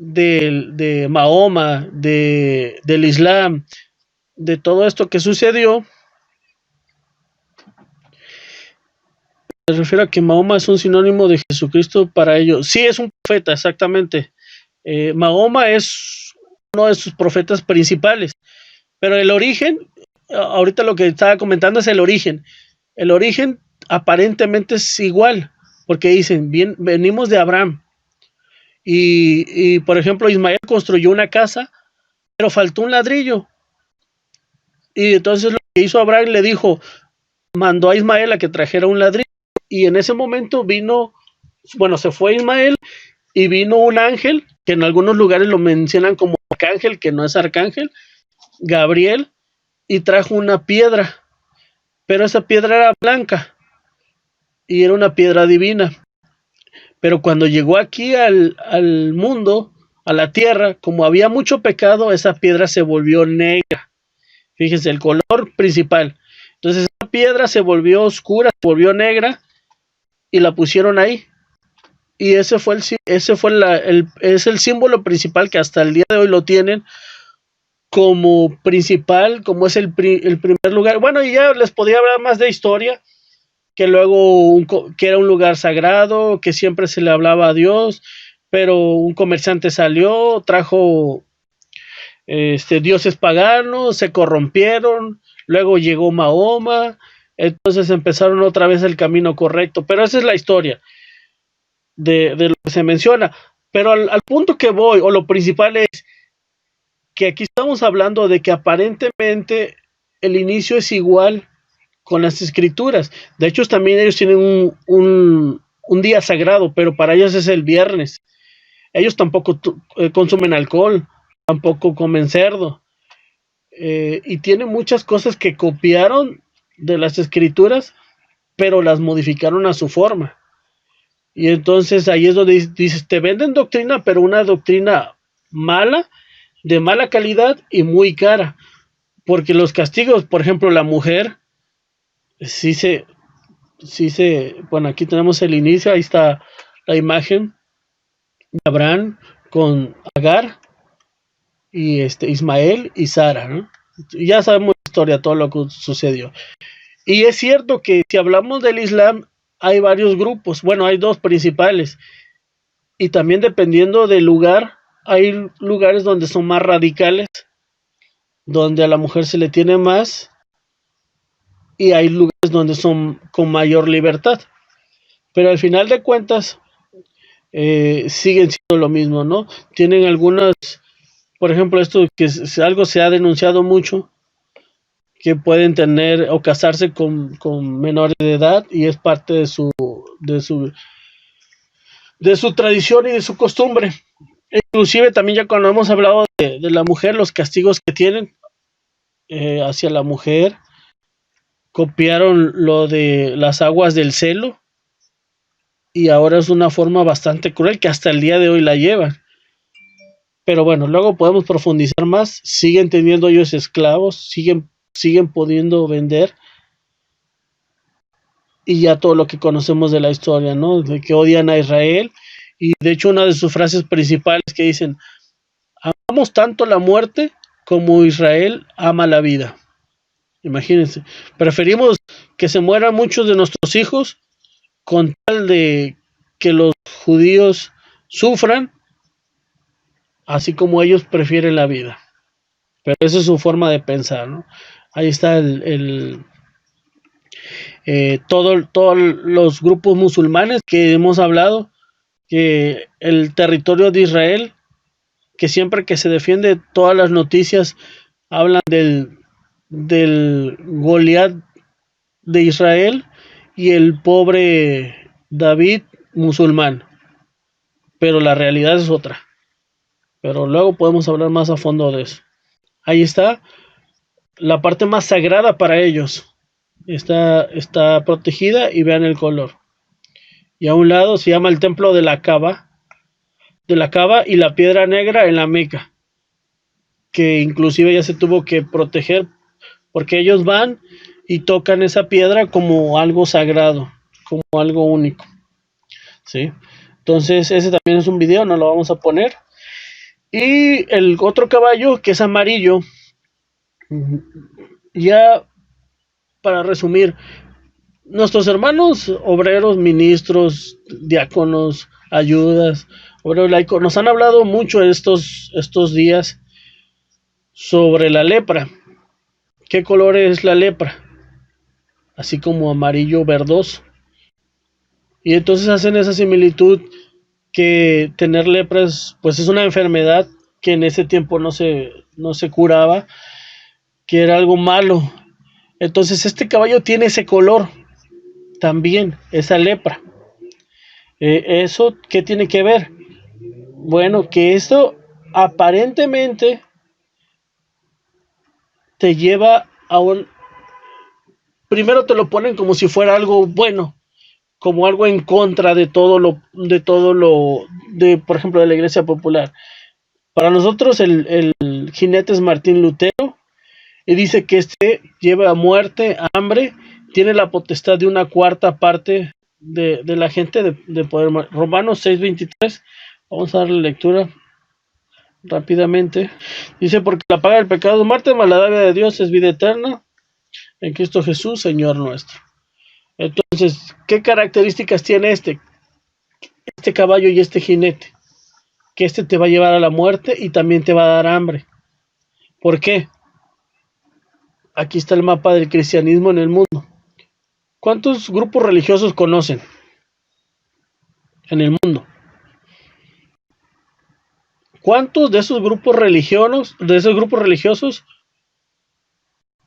de Mahoma, del Islam, de todo esto que sucedió, me refiero a que Mahoma es un sinónimo de Jesucristo para ellos. Sí, es un profeta, exactamente. Mahoma es uno de sus profetas principales, pero el origen, ahorita lo que estaba comentando es el origen. El origen aparentemente es igual, porque dicen, bien, venimos de Abraham. Y, por ejemplo, Ismael construyó una casa, pero faltó un ladrillo. Y entonces lo que hizo Abraham le dijo, mandó a Ismael a que trajera un ladrillo. Y en ese momento vino, bueno, se fue Ismael y vino un ángel, que en algunos lugares lo mencionan como arcángel, que no es arcángel, Gabriel, y trajo una piedra. Pero esa piedra era blanca y era una piedra divina. Pero cuando llegó aquí al mundo, a la tierra, como había mucho pecado, esa piedra se volvió negra. Fíjense, el color principal. Entonces esa piedra se volvió oscura, se volvió negra y la pusieron ahí. Y ese fue es el símbolo principal que hasta el día de hoy lo tienen como principal, como es el primer lugar. Bueno, y ya les podía hablar más de historia, que luego que era un lugar sagrado, que siempre se le hablaba a Dios, pero un comerciante salió, trajo dioses paganos, se corrompieron, luego llegó Mahoma, entonces empezaron otra vez el camino correcto, pero esa es la historia de lo que se menciona. Pero al punto que voy, o lo principal es que aquí estamos hablando de que aparentemente el inicio es igual con las escrituras. De hecho, también ellos tienen un día sagrado, pero para ellos es el viernes. Ellos tampoco consumen alcohol, tampoco comen cerdo. Y tienen muchas cosas que copiaron de las escrituras, pero las modificaron a su forma. Y entonces ahí es donde dices, te venden doctrina, pero una doctrina mala, de mala calidad y muy cara. Porque los castigos, por ejemplo, la mujer, sí bueno, aquí tenemos el inicio, ahí está la imagen de Abraham con Agar y Ismael y Sara, ¿no? Ya sabemos la historia, todo lo que sucedió. Y es cierto que si hablamos del Islam, hay varios grupos, bueno, hay dos principales, y también dependiendo del lugar, hay lugares donde son más radicales, donde a la mujer se le tiene más, y hay lugares donde son con mayor libertad. Pero al final de cuentas, siguen siendo lo mismo, ¿no? Tienen algunas, por ejemplo, esto que algo se ha denunciado mucho, que pueden tener o casarse con menores de edad, y es parte de su, de su tradición y de su costumbre. Inclusive también ya cuando hemos hablado de la mujer, los castigos que tienen hacia la mujer, copiaron lo de las aguas del celo, y ahora es una forma bastante cruel que hasta el día de hoy la llevan. Pero bueno, luego podemos profundizar más. Siguen teniendo ellos esclavos, siguen pudiendo vender, y ya todo lo que conocemos de la historia, ¿no? De que odian a Israel, y de hecho una de sus frases principales que dicen: amamos tanto la muerte como Israel ama la vida. Imagínense, preferimos que se mueran muchos de nuestros hijos con tal de que los judíos sufran, así como ellos prefieren la vida. Pero esa es su forma de pensar, ¿no? Ahí está todos los grupos musulmanes que hemos hablado, que el territorio de Israel, que siempre que se defiende, todas las noticias hablan del Goliat de Israel y el pobre David musulmán, pero la realidad es otra. Pero luego podemos hablar más a fondo de eso. Ahí está la parte más sagrada para ellos. Está protegida, y vean el color. Y a un lado se llama el templo de la Cava, y la piedra negra en la Meca, que inclusive ya se tuvo que proteger porque ellos van y tocan esa piedra como algo sagrado, como algo único, ¿sí? Entonces ese también es un video, no lo vamos a poner. Y el otro caballo, que es amarillo, ya para resumir, nuestros hermanos obreros, ministros, diáconos, ayudas, obreros laicos, nos han hablado mucho estos días sobre la lepra. ¿Qué color es la lepra? Así como amarillo verdoso. Y entonces hacen esa similitud, que tener lepra pues es una enfermedad que en ese tiempo no se curaba, que era algo malo. Entonces este caballo tiene ese color también, esa lepra. ¿Eso qué tiene que ver? Bueno, que esto aparentemente te lleva a un... Primero te lo ponen como si fuera algo bueno, como algo en contra de por ejemplo, de la Iglesia Popular. Para nosotros el jinete es Martín Lutero, y dice que lleva a muerte, hambre, tiene la potestad de una cuarta parte de la gente de poder. Romanos 6:23, vamos a darle lectura rápidamente. Dice: porque la paga del pecado es muerte, mas la dádiva de Dios es vida eterna en Cristo Jesús, Señor nuestro. Entonces, ¿qué características tiene este caballo y este jinete? Que te va a llevar a la muerte y también te va a dar hambre. ¿Por qué? Aquí está el mapa del cristianismo en el mundo. ¿Cuántos grupos religiosos conocen en el mundo? ¿Cuántos de esos grupos religiosos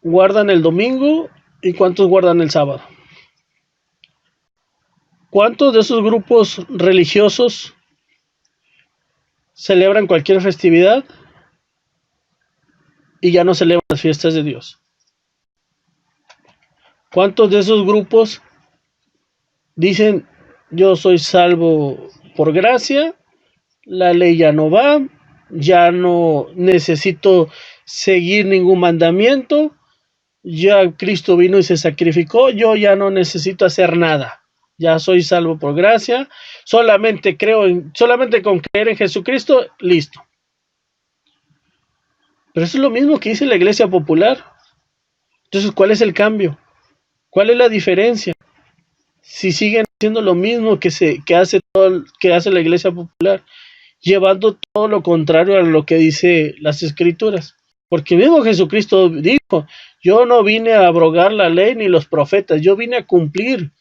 guardan el domingo y cuántos guardan el sábado? ¿Cuántos de esos grupos religiosos celebran cualquier festividad y ya no celebran las fiestas de Dios? ¿Cuántos de esos grupos dicen: yo soy salvo por gracia, la ley ya no va, ya no necesito seguir ningún mandamiento, ya Cristo vino y se sacrificó, yo ya no necesito hacer nada, ya soy salvo por gracia, solamente con creer en Jesucristo, listo? Pero eso es lo mismo que dice la Iglesia Popular. Entonces, ¿cuál es el cambio? ¿Cuál es la diferencia? Si siguen haciendo lo mismo que hace la Iglesia Popular, llevando todo lo contrario a lo que dice las Escrituras. Porque mismo Jesucristo dijo: yo no vine a abrogar la ley ni los profetas, yo vine a cumplir.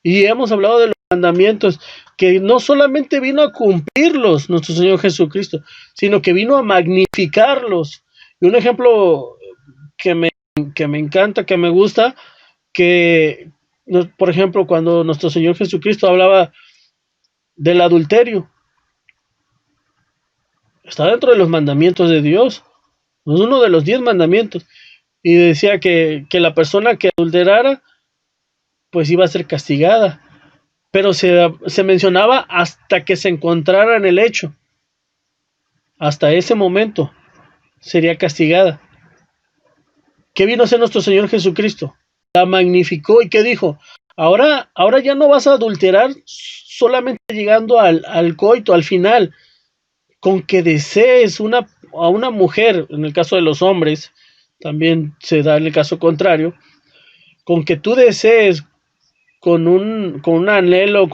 Y hemos hablado de los mandamientos, que no solamente vino a cumplirlos nuestro Señor Jesucristo, sino que vino a magnificarlos. Y un ejemplo que me que me encanta, que me gusta, que, por ejemplo, cuando nuestro Señor Jesucristo hablaba del adulterio, está dentro de los mandamientos de Dios, es uno de los 10 mandamientos, y decía que la persona que adulterara, pues iba a ser castigada, pero se mencionaba hasta que se encontrara en el hecho, hasta ese momento sería castigada. ¿Qué vino a hacer nuestro Señor Jesucristo? La magnificó y ¿qué dijo? Ahora ya no vas a adulterar solamente llegando al coito, al final, con que desees a una mujer, en el caso de los hombres, también se da en el caso contrario, con que tú desees con un anhelo,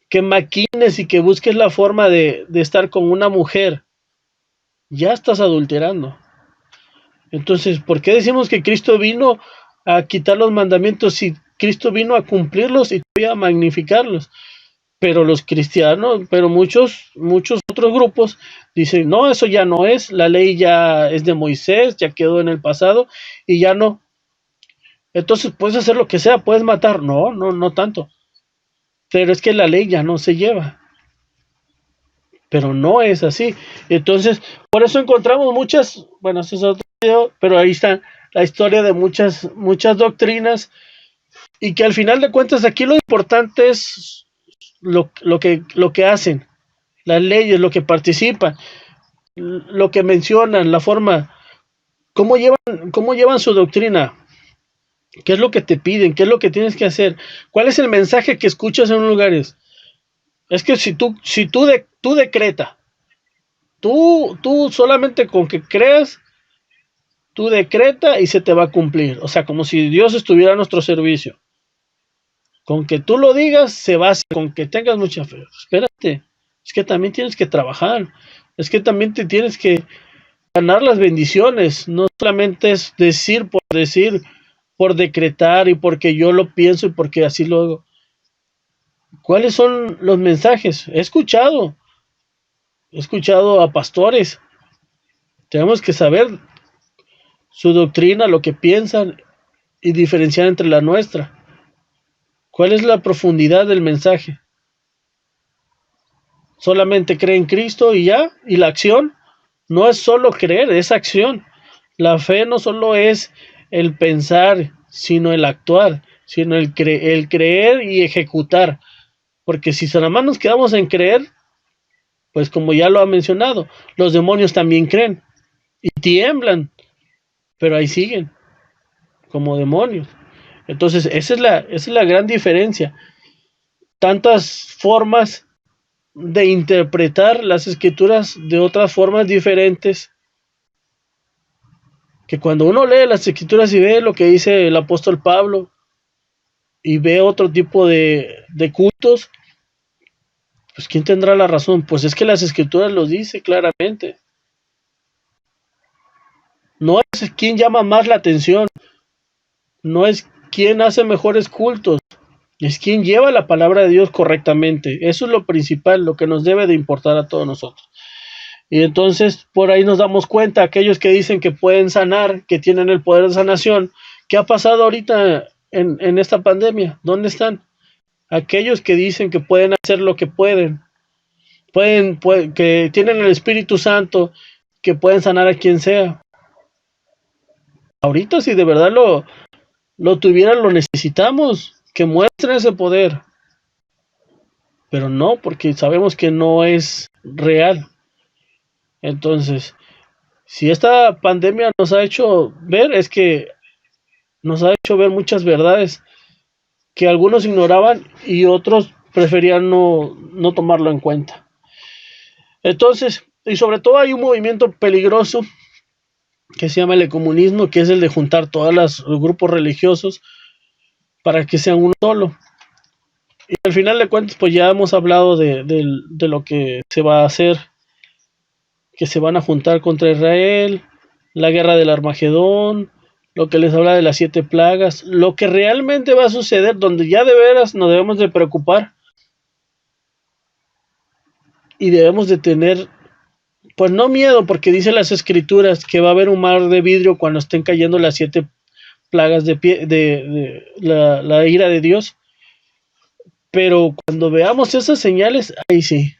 que maquines y que busques la forma de estar con una mujer, ya estás adulterando. Entonces, ¿por qué decimos que Cristo vino a quitar los mandamientos si Cristo vino a cumplirlos y todavía a magnificarlos? Pero los cristianos, pero muchos otros grupos dicen, no, eso ya no es, la ley ya es de Moisés, ya quedó en el pasado y ya no. Entonces puedes hacer lo que sea, puedes matar, no tanto. Pero es que la ley ya no se lleva. Pero no es así. Entonces, por eso encontramos muchas, bueno, ese es otro video, pero ahí está la historia de muchas doctrinas y que al final de cuentas aquí lo importante es lo que hacen, las leyes, lo que participan, lo que mencionan, la forma, cómo llevan su doctrina, qué es lo que te piden, qué es lo que tienes que hacer, cuál es el mensaje que escuchas en lugares. Es que si tú decreta, tú solamente con que creas, tú decreta y se te va a cumplir. O sea, como si Dios estuviera a nuestro servicio. Con que tú lo digas, se va a hacer, con que tengas mucha fe. Espérate, es que también tienes que trabajar, es que también te tienes que ganar las bendiciones, no solamente es decir, por decretar y porque yo lo pienso y porque así lo hago. ¿Cuáles son los mensajes? He escuchado a pastores. Tenemos que saber su doctrina, lo que piensan y diferenciar entre la nuestra. ¿Cuál es la profundidad del mensaje? ¿Solamente cree en Cristo y ya? ¿Y la acción? No es solo creer, es acción. La fe no solo es el pensar, sino el actuar, sino el creer y ejecutar. Porque si nada más nos quedamos en creer, pues como ya lo ha mencionado, los demonios también creen y tiemblan, pero ahí siguen, como demonios. Entonces, esa es la gran diferencia. Tantas formas de interpretar las escrituras de otras formas diferentes, que cuando uno lee las escrituras y ve lo que dice el apóstol Pablo y ve otro tipo de cultos, pues ¿quién tendrá la razón? Pues es que las escrituras lo dice claramente. No es quién llama más la atención, no es quién hace mejores cultos, es quien lleva la palabra de Dios correctamente. Eso es lo principal, lo que nos debe de importar a todos nosotros. Y entonces por ahí nos damos cuenta, aquellos que dicen que pueden sanar, que tienen el poder de sanación, ¿qué ha pasado ahorita en esta pandemia? ¿Dónde están? Aquellos que dicen que pueden hacer lo que pueden, que tienen el Espíritu Santo, que pueden sanar a quien sea. Ahorita si de verdad lo tuvieran, lo necesitamos, que muestren ese poder. Pero no, porque sabemos que no es real. Entonces, si esta pandemia nos ha hecho ver, es que nos ha hecho ver muchas verdades que algunos ignoraban y otros preferían no tomarlo en cuenta. Entonces, y sobre todo hay un movimiento peligroso que se llama el ecumenismo, que es el de juntar todos los grupos religiosos para que sean uno solo. Y al final de cuentas, pues ya hemos hablado de lo que se va a hacer, que se van a juntar contra Israel, la guerra del Armagedón, lo que les habla de las 7 plagas, lo que realmente va a suceder, donde ya de veras nos debemos de preocupar y debemos de tener pues no miedo, porque dice las escrituras que va a haber un mar de vidrio cuando estén cayendo las 7 plagas de la ira de Dios. Pero cuando veamos esas señales, ahí sí.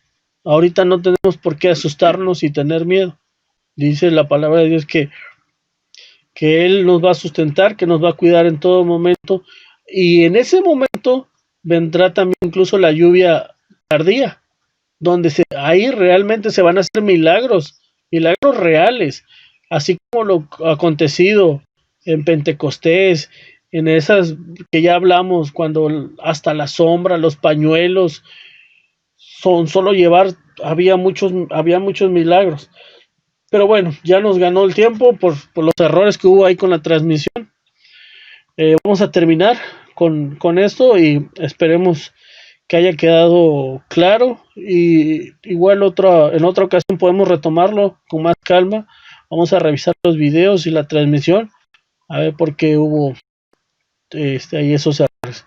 Ahorita no tenemos por qué asustarnos y tener miedo. Dice la palabra de Dios que Él nos va a sustentar, que nos va a cuidar en todo momento. Y en ese momento vendrá también incluso la lluvia tardía, donde ahí realmente se van a hacer milagros, milagros reales, así como lo acontecido en Pentecostés, en esas que ya hablamos, cuando hasta la sombra, los pañuelos, son solo llevar, había muchos milagros. Pero bueno, ya nos ganó el tiempo por los errores que hubo ahí con la transmisión. Vamos a terminar con esto y esperemos que haya quedado claro, y igual en otra ocasión podemos retomarlo con más calma. Vamos a revisar los videos y la transmisión a ver por qué hubo ahí esos errores.